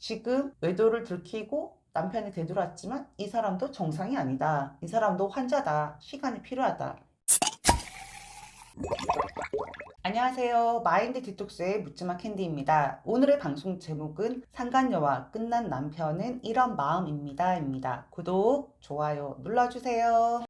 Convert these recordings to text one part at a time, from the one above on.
지금 외도를 들키고 남편이 되돌았지만 이 사람도 정상이 아니다. 이 사람도 환자다. 시간이 필요하다. 안녕하세요. 마인드 디톡스의 묻지마 캔디입니다. 오늘의 방송 제목은 상간녀와 끝난 남편은 이런 마음입니다. 구독, 좋아요 눌러주세요.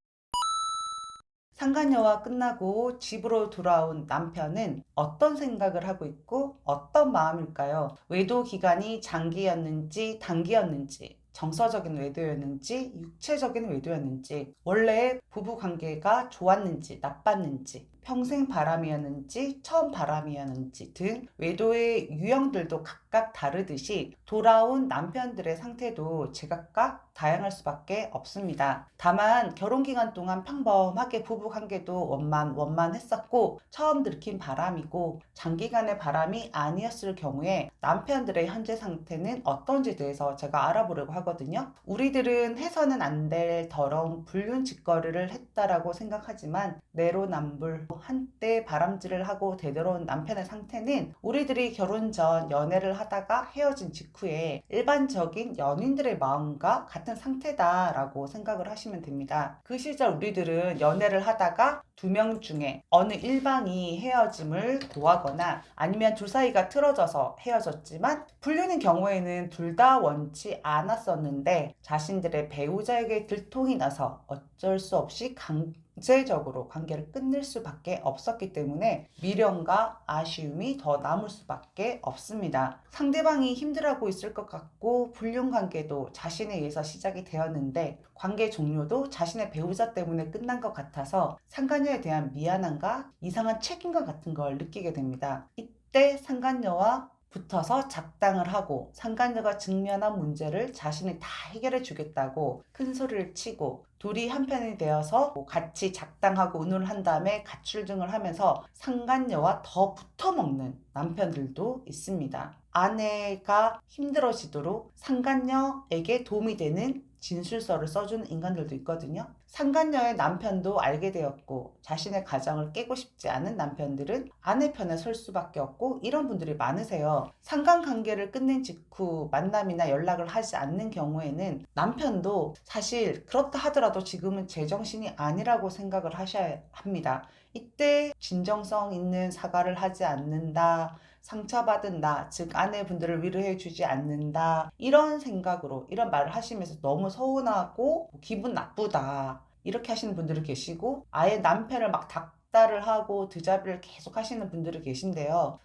상간녀와 끝나고 집으로 돌아온 남편은 어떤 생각을 하고 있고 어떤 마음일까요? 외도 기간이 장기였는지 단기였는지, 정서적인 외도였는지 육체적인 외도였는지, 원래 부부 관계가 좋았는지 나빴는지, 평생 바람이었는지 처음 바람이었는지 등 외도의 유형들도 각각 다르듯이 돌아온 남편들의 상태도 제각각 다양할 수밖에 없습니다. 다만 결혼기간 동안 평범하게 부부 관계도 원만했었고 처음 들킨 바람이고 장기간의 바람이 아니었을 경우에 남편들의 현재 상태는 어떤지 대해서 제가 알아보려고 하거든요. 우리들은 해서는 안 될 더러운 불륜 짓거리를 했다라고 생각하지만 내로남불 한때 바람질을 하고 되돌아온 남편의 상태는 우리들이 결혼 전 연애를 하다가 헤어진 직후에 일반적인 연인들의 마음과 같은 상태다라고 생각을 하시면 됩니다. 그 시절 우리들은 연애를 하다가 두 명 중에 어느 일방이 헤어짐을 고하거나 아니면 둘 사이가 틀어져서 헤어졌지만 불륜인 경우에는 둘 다 원치 않았었는데 자신들의 배우자에게 들통이 나서 어쩔 수 없이 강제적으로 관계를 끝낼 수밖에 없었기 때문에 미련과 아쉬움이 더 남을 수밖에 없습니다. 상대방이 힘들어하고 있을 것 같고 불륜 관계도 자신에 의해서 시작이 되었는데 관계 종료도 자신의 배우자 때문에 끝난 것 같아서 상간녀에 대한 미안함과 이상한 책임감 같은 걸 느끼게 됩니다. 이때 상간녀와 붙어서 작당을 하고 상간녀가 직면한 문제를 자신이 다 해결해 주겠다고 큰 소리를 치고 둘이 한편이 되어서 같이 작당하고 의논을 한 다음에 가출등을 하면서 상간녀와 더 붙어먹는 남편들도 있습니다. 아내가 힘들어지도록 상간녀에게 도움이 되는 진술서를 써주는 인간들도 있거든요. 상간녀의 남편도 알게 되었고 자신의 가정을 깨고 싶지 않은 남편들은 아내 편에 설 수밖에 없고 이런 분들이 많으세요. 상간관계를 끝낸 직후 만남이나 연락을 하지 않는 경우에는 남편도 사실 그렇다 하더라도 지금은 제정신이 아니라고 생각을 하셔야 합니다. 이때 진정성 있는 사과를 하지 않는다. 상처받은 나, 즉 아내분들을 위로해 주지 않는다. 이런 생각으로 이런 말을 하시면서 너무 서운하고 기분 나쁘다. 이렇게 하시는 분들이 계시고 아예 남편을 막 닥달을 하고 드자비를 계속 하시는 분들이 계신데요.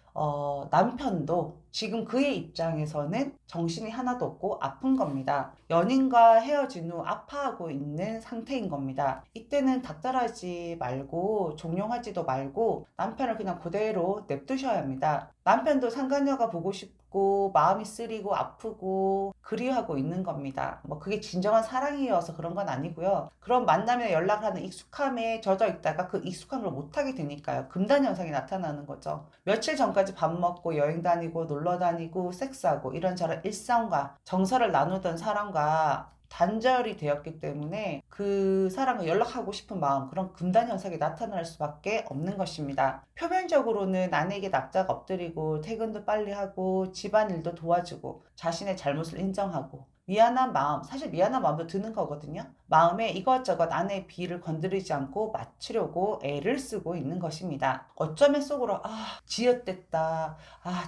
남편도 지금 그의 입장에서는 정신이 하나도 없고 아픈 겁니다. 연인과 헤어진 후 아파하고 있는 상태인 겁니다. 이때는 닥달하지 말고 종용하지도 말고 남편을 그냥 그대로 냅두셔야 합니다. 남편도 상간녀가 보고 싶고 마음이 쓰리고 아프고 그리워하고 있는 겁니다. 뭐 그게 진정한 사랑이어서 그런 건 아니고요. 그런 만남이나 연락하는 익숙함에 젖어 있다가 그 익숙한 걸 못하게 되니까요. 금단 현상이 나타나는 거죠. 며칠 전까지 밥 먹고 여행 다니고 놀러 다니고 섹스하고 이런저런 일상과 정서를 나누던 사람과 단절이 되었기 때문에 그 사람과 연락하고 싶은 마음, 그런 금단 현상이 나타날 수밖에 없는 것입니다. 표면적으로는 아내에게 납작 엎드리고 퇴근도 빨리 하고 집안일도 도와주고 자신의 잘못을 인정하고 미안한 마음, 사실 미안한 마음도 드는 거거든요. 마음에 이것저것 아내의 비위를 건드리지 않고 맞추려고 애를 쓰고 있는 것입니다. 어쩌면 속으로 지읒됐다.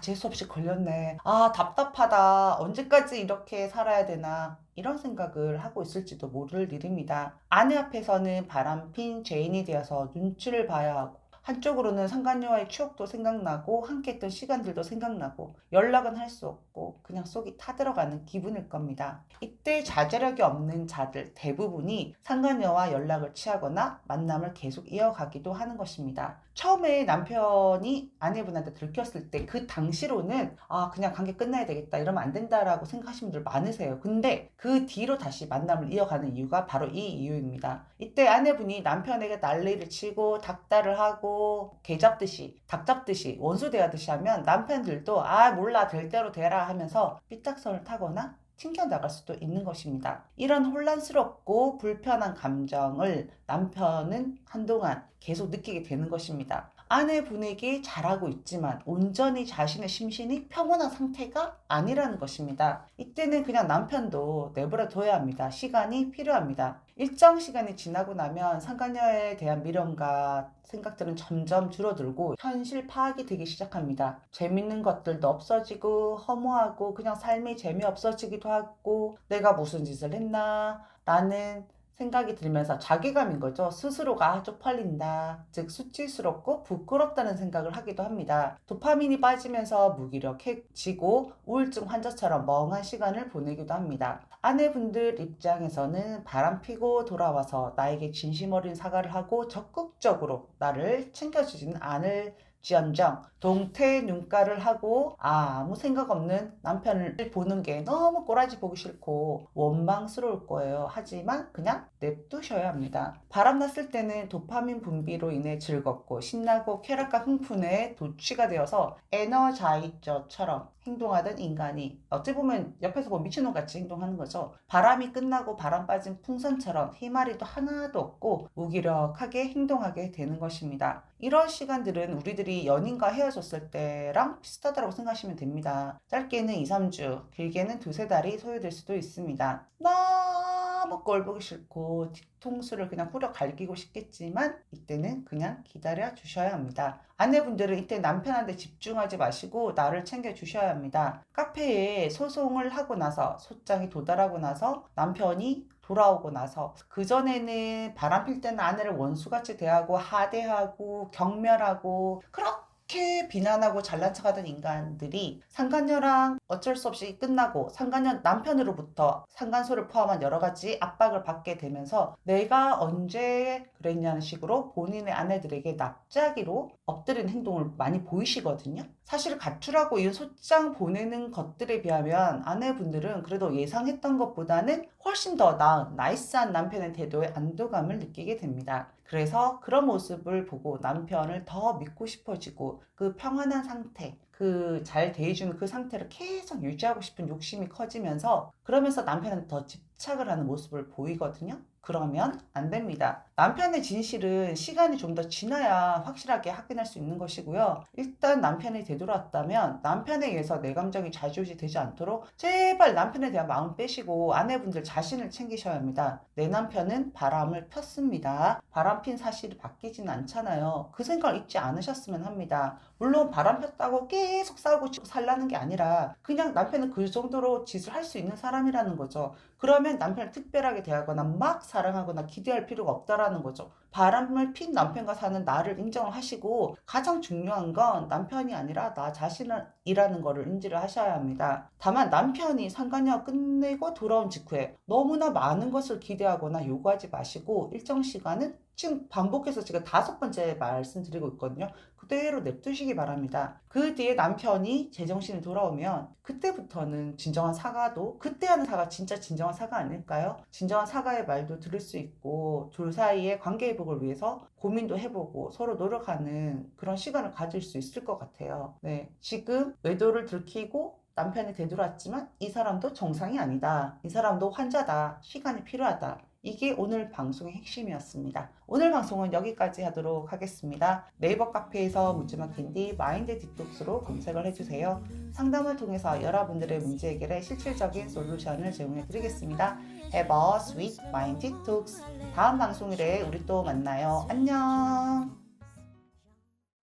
재수없이 걸렸네. 답답하다. 언제까지 이렇게 살아야 되나. 이런 생각을 하고 있을지도 모를 일입니다. 아내 앞에서는 바람핀 죄인이 되어서 눈치를 봐야 하고 한쪽으로는 상간녀와의 추억도 생각나고 함께 했던 시간들도 생각나고 연락은 할 수 없고 그냥 속이 타들어가는 기분일 겁니다. 이때 자제력이 없는 자들 대부분이 상간녀와 연락을 취하거나 만남을 계속 이어가기도 하는 것입니다. 처음에 남편이 아내분한테 들켰을 때 그 당시로는 그냥 관계 끝나야 되겠다 이러면 안 된다라고 생각하시는 분들 많으세요. 근데 그 뒤로 다시 만남을 이어가는 이유가 바로 이 이유입니다. 이때 아내분이 남편에게 난리를 치고 닥달을 하고 개 잡듯이 닭 잡듯이 원수 대하듯이 하면 남편들도 몰라 될 대로 되라 하면서 삐딱선을 타거나 튕겨나갈 수도 있는 것입니다. 이런 혼란스럽고 불편한 감정을 남편은 한동안 계속 느끼게 되는 것입니다. 아내분에게 잘하고 있지만 온전히 자신의 심신이 평온한 상태가 아니라는 것입니다. 이때는 그냥 남편도 내버려 둬야 합니다. 시간이 필요합니다. 일정 시간이 지나고 나면 상간녀에 대한 미련과 생각들은 점점 줄어들고 현실 파악이 되기 시작합니다. 재밌는 것들도 없어지고 허무하고 그냥 삶이 재미없어지기도 하고 내가 무슨 짓을 했나 라는 생각이 들면서 자괴감인 거죠. 스스로가 쪽팔린다. 즉 수치스럽고 부끄럽다는 생각을 하기도 합니다. 도파민이 빠지면서 무기력해지고 우울증 환자처럼 멍한 시간을 보내기도 합니다. 아내분들 입장에서는 바람피고 돌아와서 나에게 진심 어린 사과를 하고 적극적으로 나를 챙겨주지는 않을 지언정 동태 눈가를 하고 아무 생각 없는 남편을 보는 게 너무 꼬라지 보기 싫고 원망스러울 거예요. 하지만 그냥 냅두셔야 합니다. 바람났을 때는 도파민 분비로 인해 즐겁고 신나고 쾌락과 흥분에 도취가 되어서 에너자이저처럼 행동하던 인간이 어찌 보면 옆에서 보면 미친놈같이 행동하는 거죠. 바람이 끝나고 바람 빠진 풍선처럼 희마리도 하나도 없고 무기력하게 행동하게 되는 것입니다. 이런 시간들은 우리들이 연인과 헤어졌을 때랑 비슷하다고 생각하시면 됩니다. 짧게는 2, 3주, 길게는 2, 3달이 소요될 수도 있습니다. 너무 꼴보기 싫고 뒤통수를 그냥 후려 갈기고 싶겠지만 이때는 그냥 기다려 주셔야 합니다. 아내분들은 이때 남편한테 집중하지 마시고 나를 챙겨 주셔야 합니다. 카페에 소송을 하고 나서 소장이 도달하고 나서 남편이 돌아오고 나서 그전에는 바람필 때는 아내를 원수같이 대하고 하대하고 경멸하고 그렇게 비난하고 잘난 척하던 인간들이 상간녀랑 어쩔 수 없이 끝나고 상간녀 남편으로부터 상간소를 포함한 여러 가지 압박을 받게 되면서 내가 언제 그랬냐는 식으로 본인의 아내들에게 납작이로 엎드리는 행동을 많이 보이시거든요. 사실 가출하고 이 소장 보내는 것들에 비하면 아내분들은 그래도 예상했던 것보다는 훨씬 더 나은 나이스한 남편의 태도에 안도감을 느끼게 됩니다. 그래서 그런 모습을 보고 남편을 더 믿고 싶어지고 그 평안한 상태, 그 잘 대해주는 그 상태를 계속 유지하고 싶은 욕심이 커지면서 그러면서 남편은 더 집착을 하는 모습을 보이거든요. 그러면 안 됩니다. 남편의 진실은 시간이 좀 더 지나야 확실하게 확인할 수 있는 것이고요. 일단 남편이 되돌아왔다면 남편에 의해서 내 감정이 좌지우지 되지 않도록 제발 남편에 대한 마음 빼시고 아내분들 자신을 챙기셔야 합니다. 내 남편은 바람을 폈습니다. 바람핀 사실이 바뀌지는 않잖아요. 그 생각을 잊지 않으셨으면 합니다. 물론 바람 폈다고 계속 싸우고 치고 살라는 게 아니라 그냥 남편은 그 정도로 짓을 할 수 있는 사람이라는 거죠. 그러면 남편을 특별하게 대하거나 막 사랑하거나 기대할 필요가 없다라는 거죠. 바람을 핀 남편과 사는 나를 인정을 하시고 가장 중요한 건 남편이 아니라 나 자신이라는 거를 인지를 하셔야 합니다. 다만 남편이 상간녀 끝내고 돌아온 직후에 너무나 많은 것을 기대하거나 요구하지 마시고 일정 시간은 지금 반복해서 지금 5번째 말씀드리고 있거든요. 그대로 냅두시기 바랍니다. 그 뒤에 남편이 제정신이 돌아오면 그때부터는 진정한 사과도 그때 하는 사과 진짜 진정한 사과 아닐까요? 진정한 사과의 말도 들을 수 있고 둘 사이의 관계 회복을 위해서 고민도 해보고 서로 노력하는 그런 시간을 가질 수 있을 것 같아요. 네, 지금 외도를 들키고 남편이 되돌았지만 이 사람도 정상이 아니다. 이 사람도 환자다. 시간이 필요하다. 이게 오늘 방송의 핵심이었습니다. 오늘 방송은 여기까지 하도록 하겠습니다. 네이버 카페에서 묻지마 캔디 마인드 디톡스로 검색을 해주세요. 상담을 통해서 여러분들의 문제 해결에 실질적인 솔루션을 제공해 드리겠습니다. Have a sweet mind detox. 다음 방송일에 우리 또 만나요. 안녕.